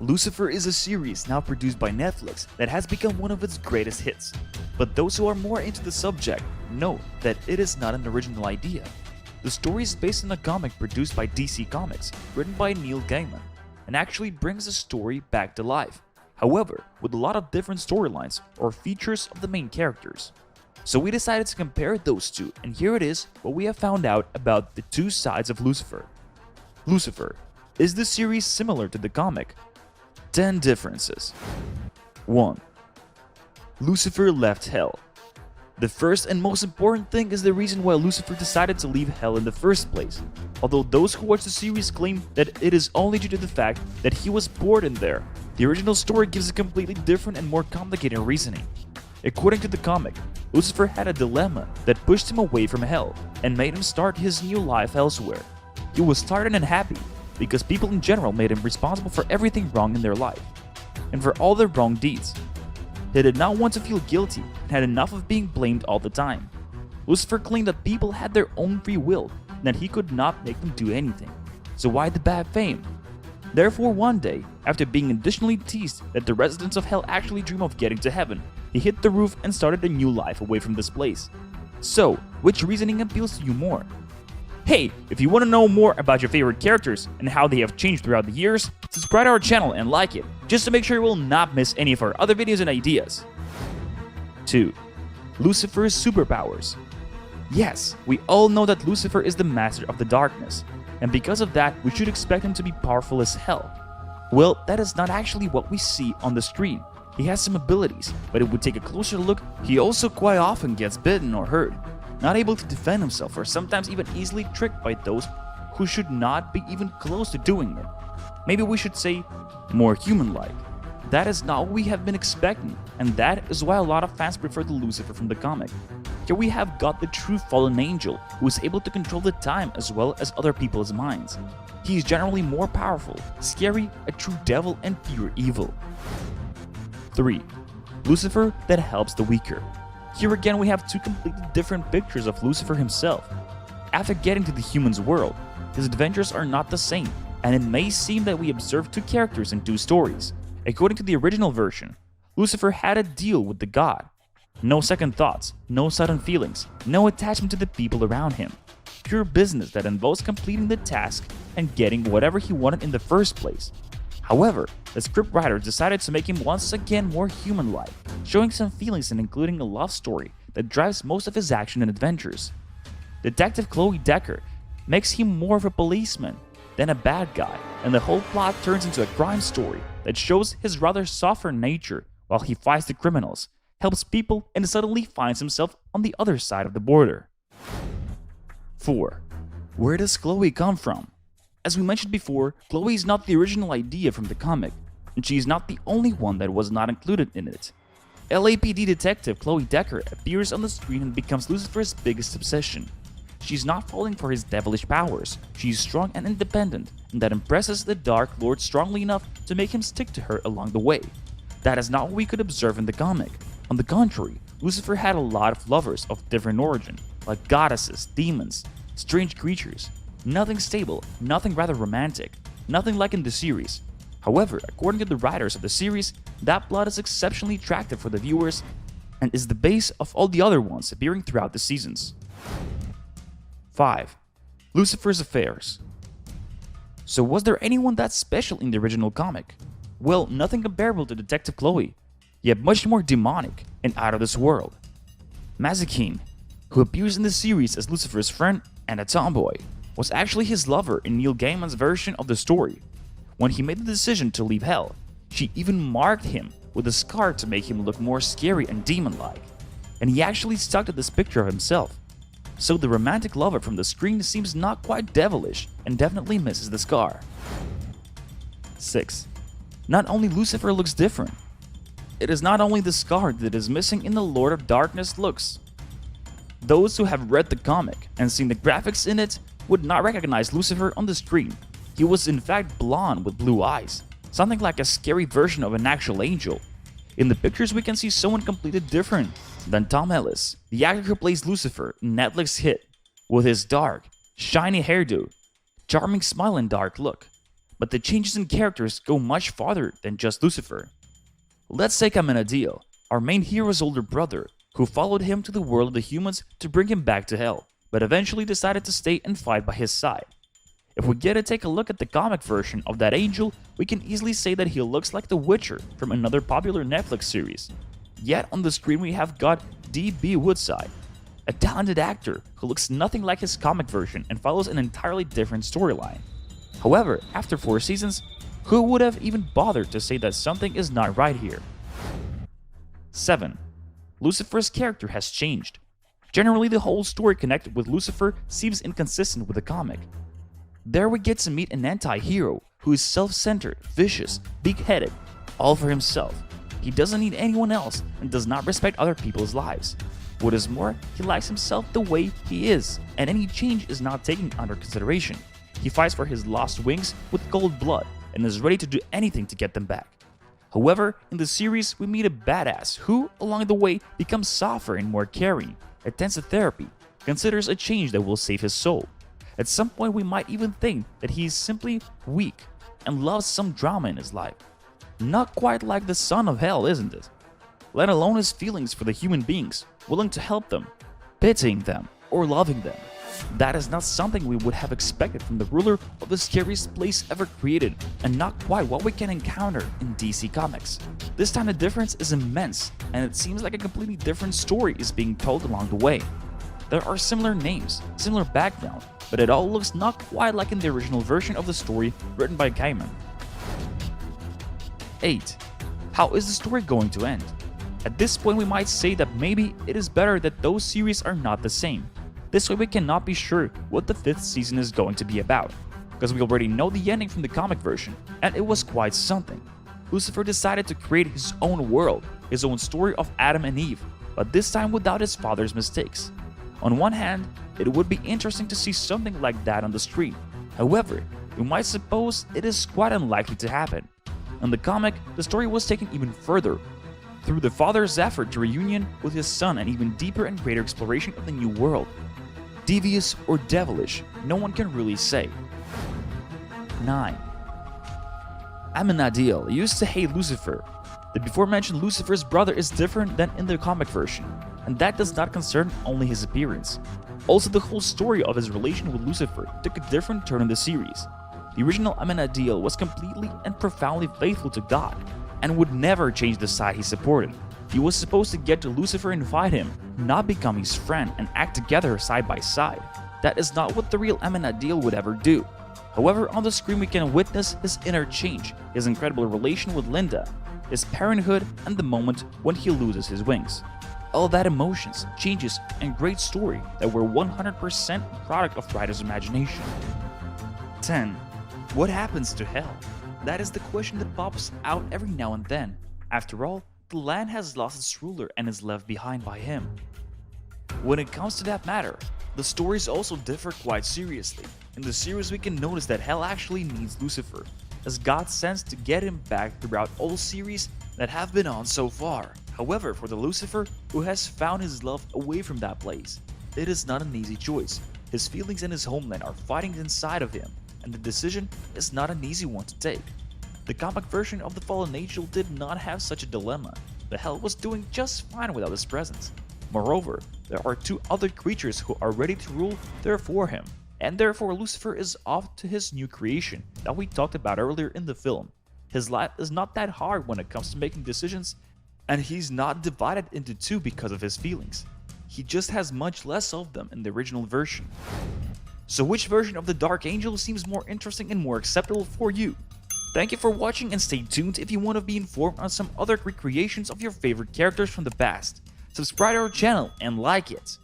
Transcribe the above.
Lucifer is a series now produced by Netflix that has become one of its greatest hits. But those who are more into the subject know that it is not an original idea. The story is based on a comic produced by DC Comics, written by Neil Gaiman, and actually brings the story back to life. However, with a lot of different storylines or features of the main characters. So we decided to compare those two, and here it is what we have found out about the two sides of Lucifer. Lucifer. Is the series similar to the comic? 10 differences. 1. Lucifer left hell. The first and most important thing is the reason why Lucifer decided to leave hell in the first place, although those who watch the series claim that it is only due to the fact that he was bored in there. The original story gives a completely different and more complicated reasoning. According to the comic, Lucifer had a dilemma that pushed him away from hell and made him start his new life elsewhere. He was tired and unhappy because people in general made him responsible for everything wrong in their life and for all their wrong deeds. He did not want to feel guilty and had enough of being blamed all the time. Lucifer claimed that people had their own free will and that he could not make them do anything. So why the bad fame? Therefore, one day, after being additionally teased that the residents of hell actually dream of getting to heaven, he hit the roof and started a new life away from this place. So, which reasoning appeals to you more? Hey, if you want to know more about your favorite characters and how they have changed throughout the years, subscribe to our channel and like it, just to make sure you will not miss any of our other videos and ideas. 2. Lucifer's superpowers. Yes, we all know that Lucifer is the master of the darkness, and because of that, we should expect him to be powerful as hell. Well, that is not actually what we see on the screen. He has some abilities, but if we take a closer look, he also quite often gets bitten or hurt, not able to defend himself or sometimes even easily tricked by those who should not be even close to doing it. Maybe we should say, more human-like. That is not what we have been expecting, and that is why a lot of fans prefer the Lucifer from the comic. Here we have got the true fallen angel who is able to control the time as well as other people's minds. He is generally more powerful, scary, a true devil, and pure evil. 3. Lucifer that helps the weaker. Here again we have two completely different pictures of Lucifer himself. After getting to the human's world, his adventures are not the same, and it may seem that we observe two characters in two stories. According to the original version, Lucifer had a deal with the god. No second thoughts, no sudden feelings, no attachment to the people around him. Pure business that involves completing the task and getting whatever he wanted in the first place. However, the scriptwriter decided to make him once again more human-like, showing some feelings and including a love story that drives most of his action and adventures. Detective Chloe Decker makes him more of a policeman than a bad guy, and the whole plot turns into a crime story that shows his rather softer nature while he fights the criminals, helps people, and suddenly finds himself on the other side of the border. 4. Where does Chloe come from? As we mentioned before, Chloe is not the original idea from the comic, and she is not the only one that was not included in it. LAPD detective Chloe Decker appears on the screen and becomes Lucifer's biggest obsession. She is not falling for his devilish powers, she is strong and independent, and that impresses the Dark Lord strongly enough to make him stick to her along the way. That is not what we could observe in the comic. On the contrary, Lucifer had a lot of lovers of different origin, like goddesses, demons, strange creatures. Nothing stable, nothing rather romantic, nothing like in the series. However, according to the writers of the series, that plot is exceptionally attractive for the viewers and is the base of all the other ones appearing throughout the seasons. 5. Lucifer's affairs. So was there anyone that special in the original comic? Well, nothing comparable to Detective Chloe, yet much more demonic and out of this world. Mazikeen, who appears in the series as Lucifer's friend and a tomboy, was actually his lover in Neil Gaiman's version of the story. When he made the decision to leave hell, she even marked him with a scar to make him look more scary and demon-like, and he actually stuck to this picture of himself. So the romantic lover from the screen seems not quite devilish and definitely misses the scar. 6. Not only Lucifer looks different, it is not only the scar that is missing in the Lord of Darkness looks. Those who have read the comic and seen the graphics in it would not recognize Lucifer on the screen. He was in fact blonde with blue eyes, something like a scary version of an actual angel. In the pictures we can see someone completely different than Tom Ellis, the actor who plays Lucifer in Netflix hit, with his dark, shiny hairdo, charming smile and dark look. but the changes in characters go much farther than just Lucifer. Let's take Amenadiel, our main hero's older brother, who followed him to the world of the humans to bring him back to hell, but eventually decided to stay and fight by his side. If we get to take a look at the comic version of that angel, we can easily say that he looks like the Witcher from another popular Netflix series. Yet on the screen we have got D.B. Woodside, a talented actor who looks nothing like his comic version and follows an entirely different storyline. However, after 4 seasons, who would have even bothered to say that something is not right here? 7. Lucifer's character has changed. Generally, the whole story connected with Lucifer seems inconsistent with the comic. There we get to meet an anti-hero who is self-centered, vicious, big-headed, all for himself. He doesn't need anyone else and does not respect other people's lives. What is more, he likes himself the way he is, and any change is not taken under consideration. He fights for his lost wings with cold blood and is ready to do anything to get them back. However, in the series, we meet a badass who, along the way, becomes softer and more caring, attends to therapy, considers a change that will save his soul. At some point, we might even think that he is simply weak and loves some drama in his life. Not quite like the son of hell, isn't it? Let alone his feelings for the human beings, willing to help them, pitying them, or loving them. That is not something we would have expected from the ruler of the scariest place ever created, and not quite what we can encounter in DC Comics. This time the difference is immense, and it seems like a completely different story is being told along the way. There are similar names, similar background, but it all looks not quite like in the original version of the story written by Gaiman. 8. How is the story going to end? At this point we might say that maybe it is better that those series are not the same. This way we cannot be sure what the 5th season is going to be about, because we already know the ending from the comic version, and it was quite something. Lucifer decided to create his own world, his own story of Adam and Eve, but this time without his father's mistakes. On one hand, it would be interesting to see something like that on the screen. However, we might suppose it is quite unlikely to happen. In the comic, the story was taken even further, through the father's effort to reunion with his son and even deeper and greater exploration of the new world. Devious or devilish, no one can really say. 9. Amenadiel used to hate Lucifer. The before-mentioned Lucifer's brother is different than in the comic version, and that does not concern only his appearance. Also, the whole story of his relation with Lucifer took a different turn in the series. The original Amenadiel was completely and profoundly faithful to God, and would never change the side he supported. He was supposed to get to Lucifer and fight him, not become his friend and act together side by side. That is not what the real Amenadiel would ever do. However, on the screen we can witness his inner change, his incredible relation with Linda, his parenthood, and the moment when he loses his wings. All that emotions, changes, and great story that were 100% product of writer's imagination. 10. What happens to hell? That is the question that pops out every now and then. After all, the land has lost its ruler and is left behind by him. When it comes to that matter, the stories also differ quite seriously. In the series we can notice that hell actually needs Lucifer, as God sends to get him back throughout all series that have been on so far. However, for the Lucifer who has found his love away from that place, it is not an easy choice. His feelings and his homeland are fighting inside of him, and the decision is not an easy one to take. The comic version of the fallen angel did not have such a dilemma. The hell was doing just fine without his presence. Moreover, there are 2 other creatures who are ready to rule there for him, and therefore Lucifer is off to his new creation that we talked about earlier in the film. His life is not that hard when it comes to making decisions, and he's not divided into 2 because of his feelings. He just has much less of them in the original version. So which version of the Dark Angel seems more interesting and more acceptable for you? Thank you for watching, and stay tuned if you want to be informed on some other recreations of your favorite characters from the past. Subscribe to our channel and like it.